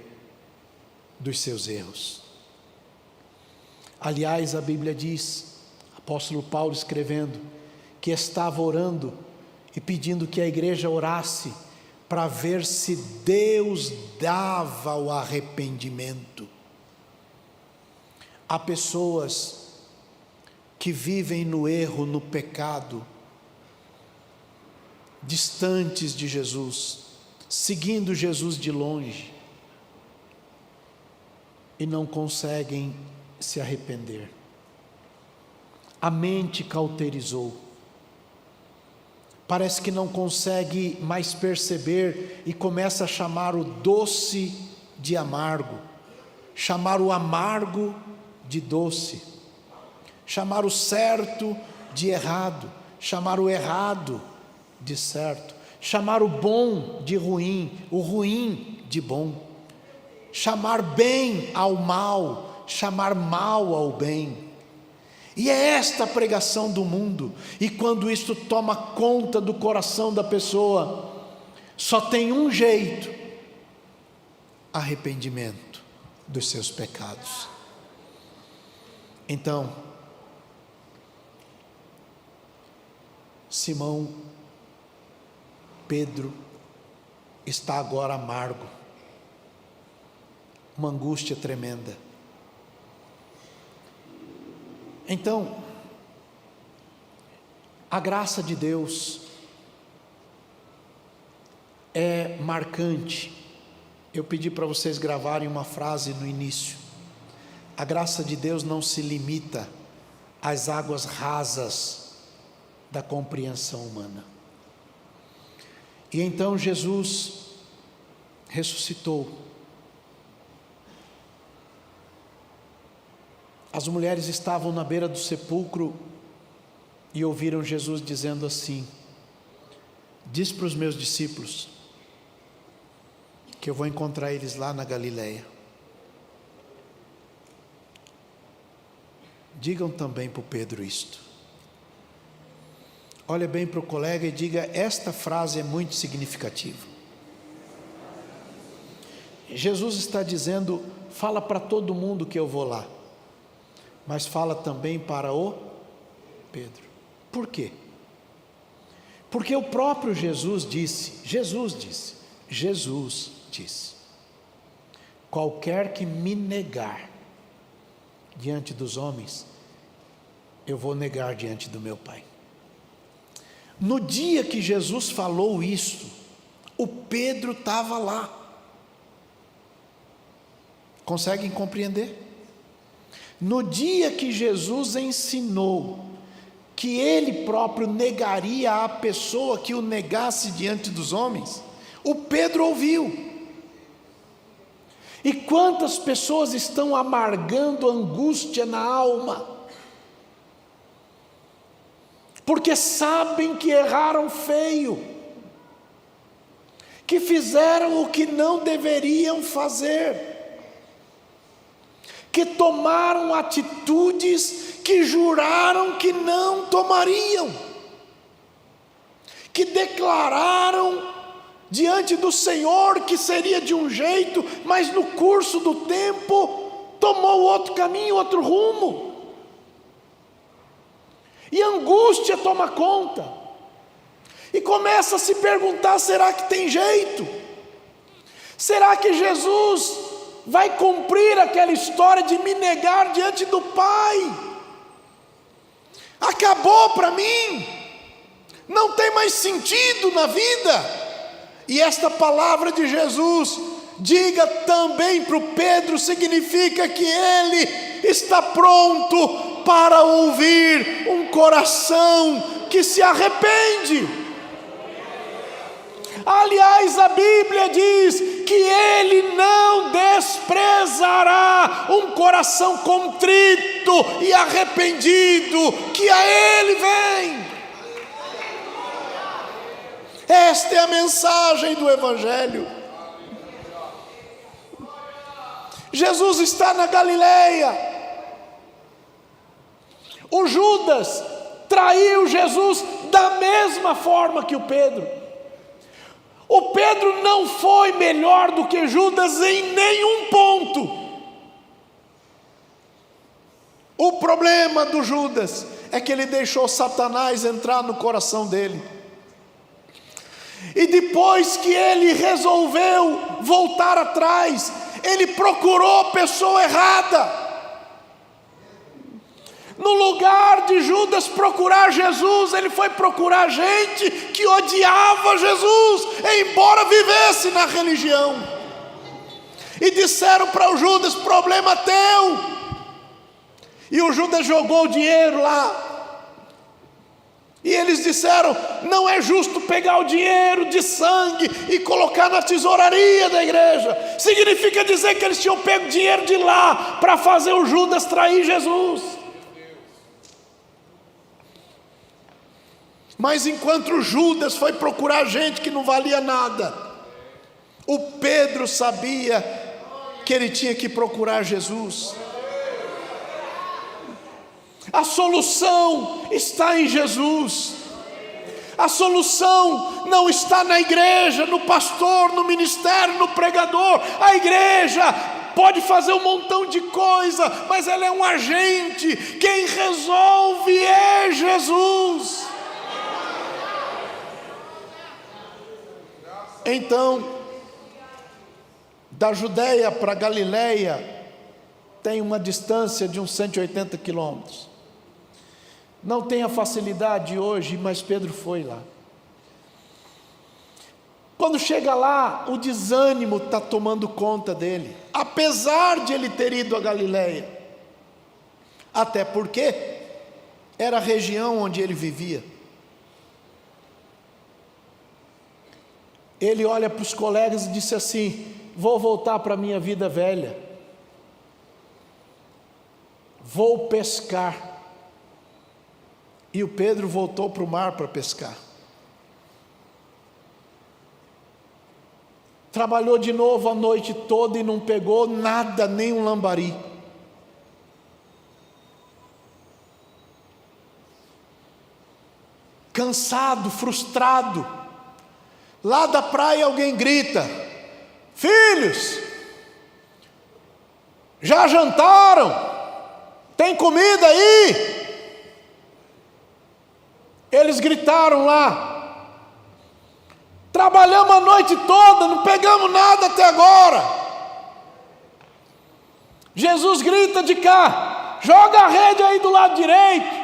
dos seus erros. Aliás, a Bíblia diz, apóstolo Paulo escrevendo, que estava orando e pedindo que a igreja orasse para ver se Deus dava o arrependimento. Há pessoas que vivem no erro, no pecado, distantes de Jesus, seguindo Jesus de longe, e não conseguem se arrepender. A mente cauterizou. Parece que não consegue mais perceber e começa a chamar o doce de amargo, chamar o amargo de doce, chamar o certo de errado, chamar o errado de certo, chamar o bom de ruim, o ruim de bom, chamar bem ao mal, chamar mal ao bem. E é esta a pregação do mundo, e quando isso toma conta do coração da pessoa, só tem um jeito: arrependimento dos seus pecados. Então, Simão Pedro está agora amargo, uma angústia tremenda. Então, a graça de Deus é marcante. Eu pedi para vocês gravarem uma frase no início. A graça de Deus não se limita às águas rasas da compreensão humana. E então Jesus ressuscitou. As mulheres estavam na beira do sepulcro e ouviram Jesus dizendo assim: diz para os meus discípulos que eu vou encontrar eles lá na Galileia. Digam também para o Pedro isto. Olha bem para o colega e diga: esta frase é muito significativa. Jesus está dizendo: fala para todo mundo que eu vou lá, mas fala também para o Pedro. Por quê? Porque o próprio Jesus disse, qualquer que me negar diante dos homens, eu vou negar diante do meu Pai. No dia que Jesus falou isso, o Pedro estava lá. Conseguem compreender? No dia que Jesus ensinou que ele próprio negaria a pessoa que o negasse diante dos homens, o Pedro ouviu. E quantas pessoas estão amargando angústia na alma, porque sabem que erraram feio, que fizeram o que não deveriam fazer, que tomaram atitudes que juraram que não tomariam, que declararam diante do Senhor que seria de um jeito, mas no curso do tempo tomou outro caminho, outro rumo, e a angústia toma conta, e começa a se perguntar: será que tem jeito? Será que Jesus vai cumprir aquela história de me negar diante do Pai? Acabou para mim, não tem mais sentido na vida. E esta palavra de Jesus, diga também para o Pedro, significa que ele está pronto para ouvir um coração que se arrepende. Aliás, a Bíblia diz que Ele não desprezará um coração contrito e arrependido, que a Ele vem. Esta é a mensagem do Evangelho. Jesus está na Galileia. O Judas traiu Jesus da mesma forma que o Pedro. O Pedro não foi melhor do que Judas em nenhum ponto. O problema do Judas é que ele deixou Satanás entrar no coração dele. E depois que ele resolveu voltar atrás, ele procurou a pessoa errada. No lugar de Judas procurar Jesus, ele foi procurar gente que odiava Jesus, embora vivesse na religião. E disseram para o Judas: problema teu. E o Judas jogou o dinheiro lá. E eles disseram: não é justo pegar o dinheiro de sangue e colocar na tesouraria da igreja. Significa dizer que eles tinham pego dinheiro de lá para fazer o Judas trair Jesus. Mas enquanto o Judas foi procurar gente que não valia nada, o Pedro sabia que ele tinha que procurar Jesus. A solução está em Jesus. A solução não está na igreja, no pastor, no ministério, no pregador. A igreja pode fazer um montão de coisa, mas ela é um agente. Quem resolve é Jesus. Então, da Judéia para Galileia tem uma distância de uns 180 quilômetros. Não tem a facilidade hoje, mas Pedro foi lá. Quando chega lá, o desânimo está tomando conta dele, apesar de ele ter ido a Galileia, até porque era a região onde ele vivia. Ele olha para os colegas e disse assim: vou voltar para a minha vida velha, vou pescar. E o Pedro voltou para o mar para pescar. Trabalhou de novo a noite toda e não pegou nada, nem um lambari. Cansado, frustrado. Lá da praia alguém grita: filhos, já jantaram? Tem comida aí? Eles gritaram lá: trabalhamos a noite toda, não pegamos nada até agora. Jesus grita de cá: joga a rede aí do lado direito.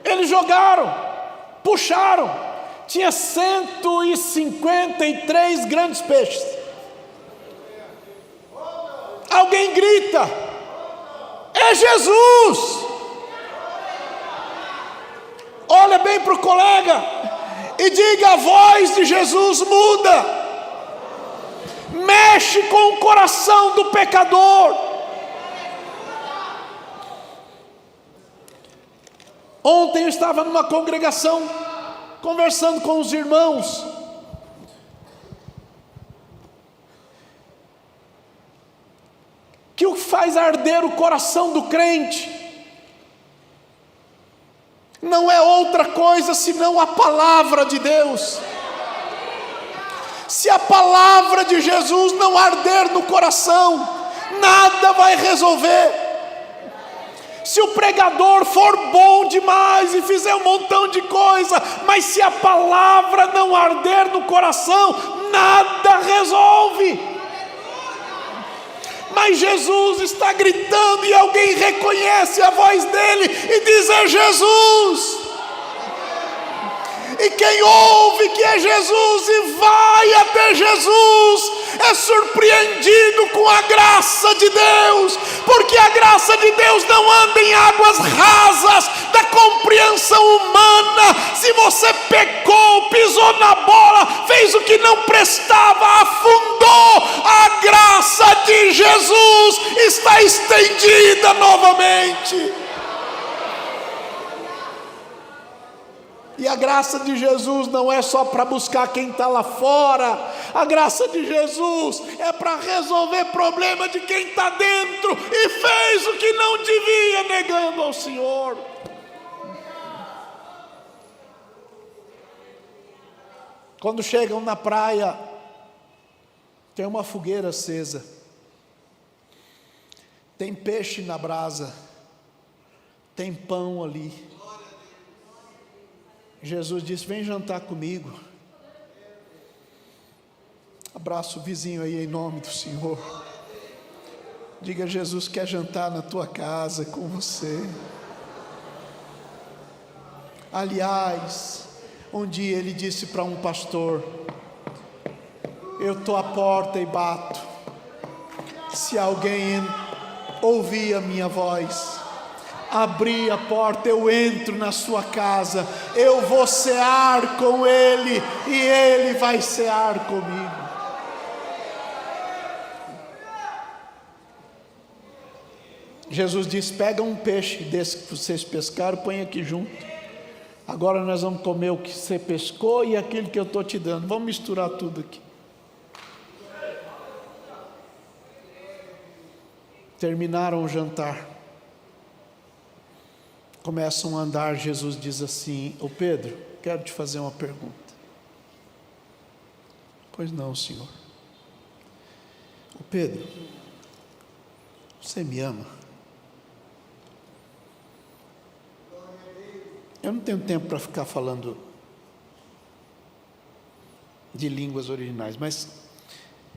Eles jogaram, puxaram, tinha 153 grandes peixes. Alguém grita: é Jesus! Olha bem para o colega e diga: a voz de Jesus muda, mexe com o coração do pecador. Ontem eu estava numa congregação, conversando com os irmãos, que o que faz arder o coração do crente não é outra coisa senão a palavra de Deus. Se a palavra de Jesus não arder no coração, nada vai resolver. Se o pregador for bom demais e fizer um montão de coisa, mas se a palavra não arder no coração, nada resolve. Mas Jesus está gritando e alguém reconhece a voz dele e diz: é Jesus. E quem ouve que é Jesus e vai até Jesus é surpreendido com a graça de Deus, porque a graça de Deus não anda em águas rasas da compreensão humana. Se você pecou, pisou na bola, fez o que não prestava, afundou, a graça de Jesus está estendida novamente. E a graça de Jesus não é só para buscar quem está lá fora. A graça de Jesus é para resolver problema de quem está dentro e fez o que não devia, negando ao Senhor. Quando chegam na praia, tem uma fogueira acesa, tem peixe na brasa, tem pão ali. Jesus disse: vem jantar comigo. Abraça o vizinho aí em nome do Senhor. Diga: Jesus quer jantar na tua casa com você. Aliás, um dia ele disse para um pastor: eu estou à porta e bato. Se alguém ouvir a minha voz, abrir a porta, eu entro na sua casa, eu vou cear com ele e ele vai cear comigo. Jesus disse: pega um peixe desse que vocês pescaram, põe aqui junto. Agora nós vamos comer o que você pescou e aquilo que eu estou te dando. Vamos misturar tudo aqui. Terminaram o jantar. Começam a andar. Jesus diz assim: ô Pedro, quero te fazer uma pergunta. Pois não, Senhor. Ô Pedro, você me ama? Eu não tenho tempo para ficar falando de línguas originais, mas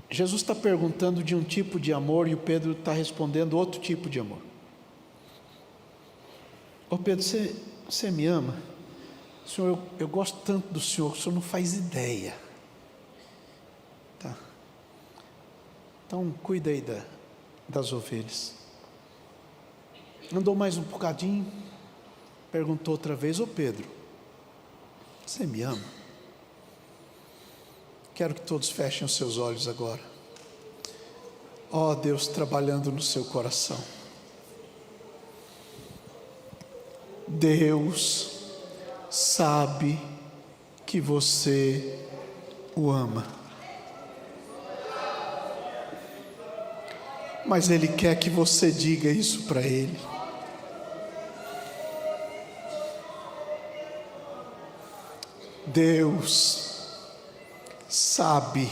Jesus está perguntando de um tipo de amor e o Pedro está respondendo outro tipo de amor. Ô Pedro, você me ama? Senhor, eu gosto tanto do Senhor, o Senhor não faz ideia. Tá. Então cuida aí das ovelhas. Andou mais um bocadinho, perguntou outra vez: ô Pedro, você me ama? Quero que todos fechem os seus olhos agora. Ó Deus trabalhando no seu coração. Deus sabe que você o ama, mas Ele quer que você diga isso para Ele. Deus sabe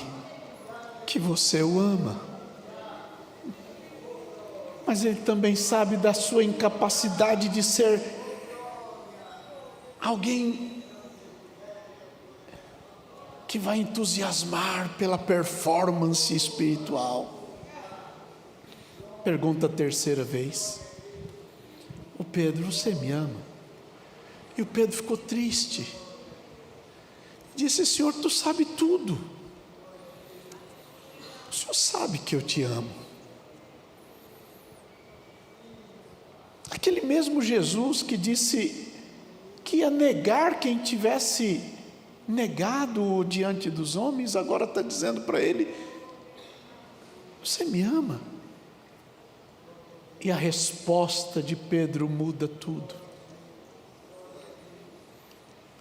que você o ama, mas Ele também sabe da sua incapacidade de ser alguém que vai entusiasmar pela performance espiritual. Pergunta a terceira vez: o Pedro, você me ama? E o Pedro ficou triste. Disse: Senhor, tu sabe tudo. O Senhor sabe que eu te amo. Aquele mesmo Jesus que disse que ia negar quem tivesse negado diante dos homens, agora está dizendo para ele: você me ama? E a resposta de Pedro muda tudo.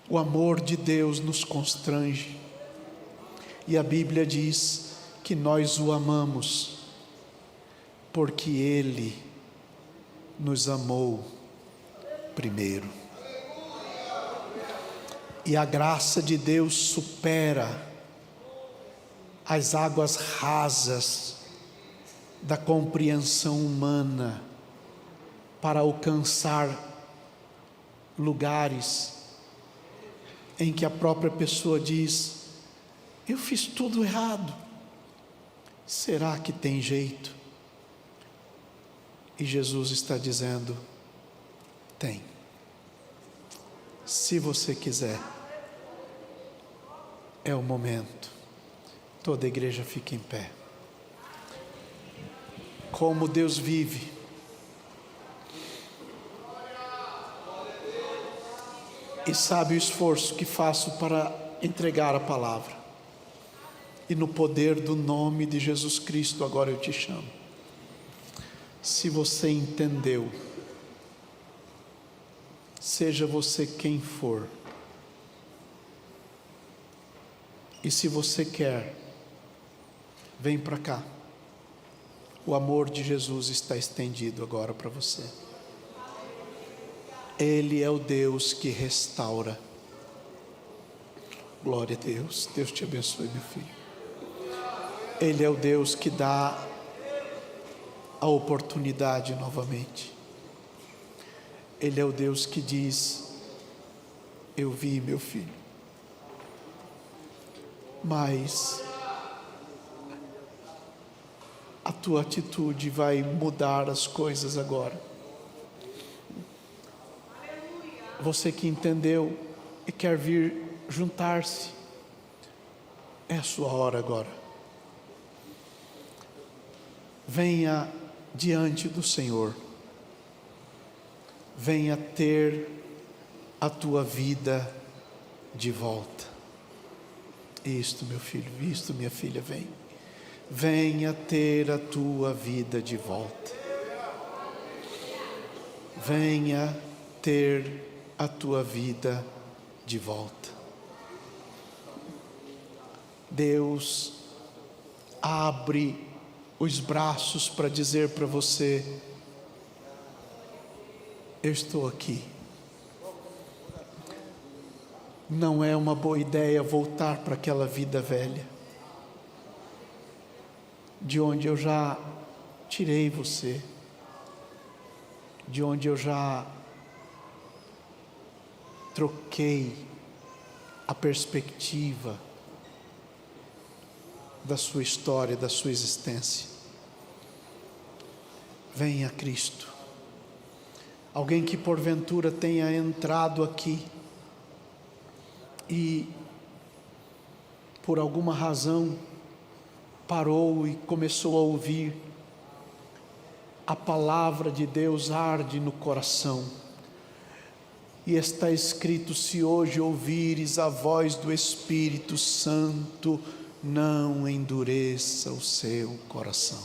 O amor de Deus nos constrange, e a Bíblia diz que nós o amamos porque Ele nos amou primeiro. E a graça de Deus supera as águas rasas da compreensão humana para alcançar lugares em que a própria pessoa diz: eu fiz tudo errado, será que tem jeito? E Jesus está dizendo: tem. Se você quiser, é o momento. Toda a igreja fica em pé. Como Deus vive. E sabe o esforço que faço para entregar a palavra. E no poder do nome de Jesus Cristo, agora eu te chamo. Se você entendeu, seja você quem for, e se você quer, vem para cá. O amor de Jesus está estendido agora para você. Ele é o Deus que restaura. Glória a Deus. Deus te abençoe, meu filho. Ele é o Deus que dá a oportunidade novamente. Ele é o Deus que diz: eu vi, meu filho, mas a tua atitude vai mudar as coisas agora. Você que entendeu e quer vir juntar-se, é a sua hora agora. Venha diante do Senhor. Venha ter a tua vida de volta. Isto, meu filho, isto, minha filha, vem. Venha ter a tua vida de volta. Venha ter a tua vida de volta. Deus abre os braços para dizer para você: eu estou aqui. Não é uma boa ideia voltar para aquela vida velha, de onde eu já tirei você, de onde eu já troquei a perspectiva da sua história, da sua existência. Venha a Cristo. Alguém que porventura tenha entrado aqui e por alguma razão parou e começou a ouvir, a palavra de Deus arde no coração, e está escrito: se hoje ouvires a voz do Espírito Santo, não endureça o seu coração.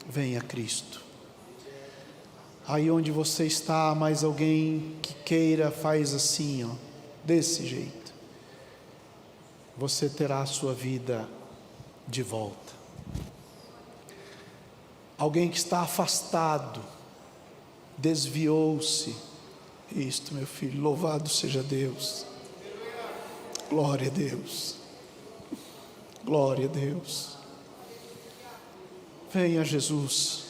Venha a Cristo. Aí onde você está, mais alguém que queira, faz assim, ó, desse jeito. Você terá a sua vida de volta. Alguém que está afastado, desviou-se. Isto, meu filho, louvado seja Deus. Glória a Deus. Glória a Deus. Venha Jesus.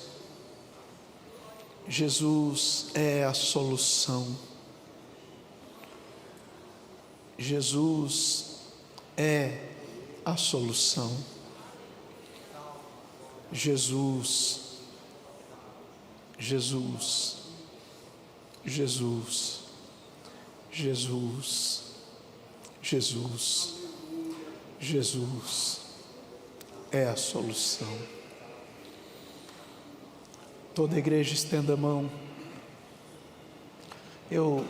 Jesus é a solução. Jesus é a solução. Jesus, Jesus, Jesus, Jesus, Jesus, Jesus é a solução. Toda a igreja estenda a mão. Eu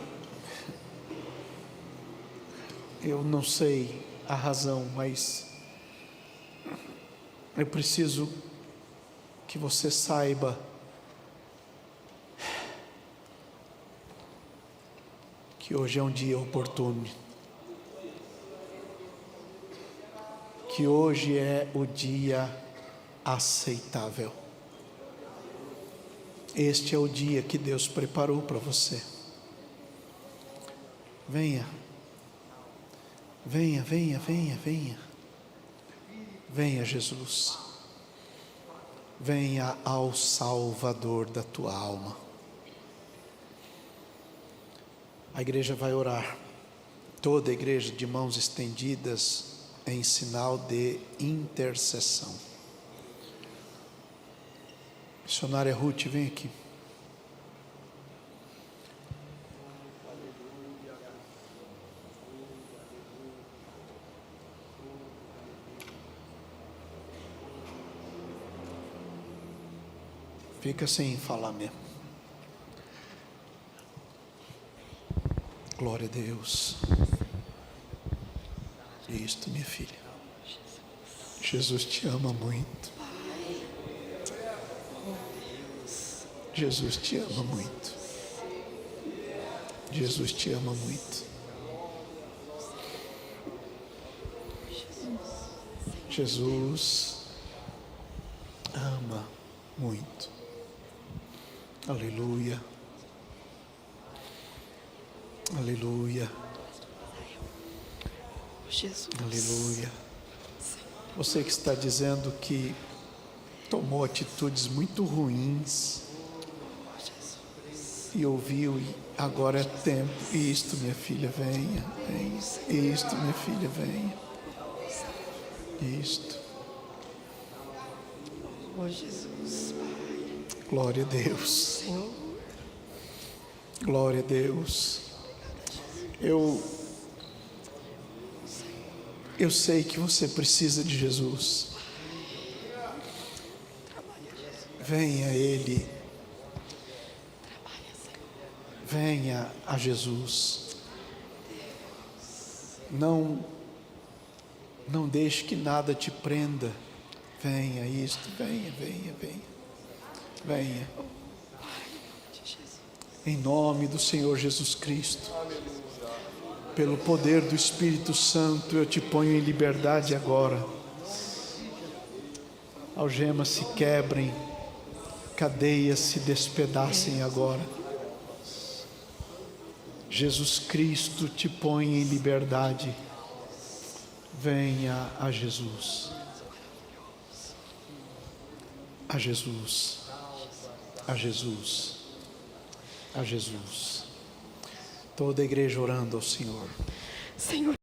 não sei a razão, mas eu preciso que você saiba que hoje é um dia oportuno, que hoje é o dia aceitável. Este é o dia que Deus preparou para você. Venha, venha, venha, venha, venha. Venha, Jesus. Venha ao Salvador da tua alma. A igreja vai orar. Toda a igreja de mãos estendidas em sinal de intercessão. Missionária Ruth, vem aqui. Fica sem falar mesmo. Glória a Deus. Isto, minha filha. Jesus te ama muito. Jesus te ama muito. Jesus te ama muito. Jesus ama muito. Aleluia. Aleluia. Jesus. Aleluia. Você que está dizendo que tomou atitudes muito ruins e ouviu, e agora é tempo. Isto, minha filha, venha, venha. Isto, minha filha, venha. Isto. Oh, Jesus. Glória a Deus. Senhor. Glória a Deus. Eu sei que você precisa de Jesus. Venha a Ele. Venha a Jesus. Não deixe que nada te prenda. Venha isto, venha. Venha. Em nome do Senhor Jesus Cristo. Pelo poder do Espírito Santo, eu te ponho em liberdade agora. Algemas se quebrem, cadeias se despedacem agora. Jesus Cristo te põe em liberdade. Venha a Jesus. A Jesus. A Jesus. A Jesus. Toda a igreja orando ao Senhor. Senhor.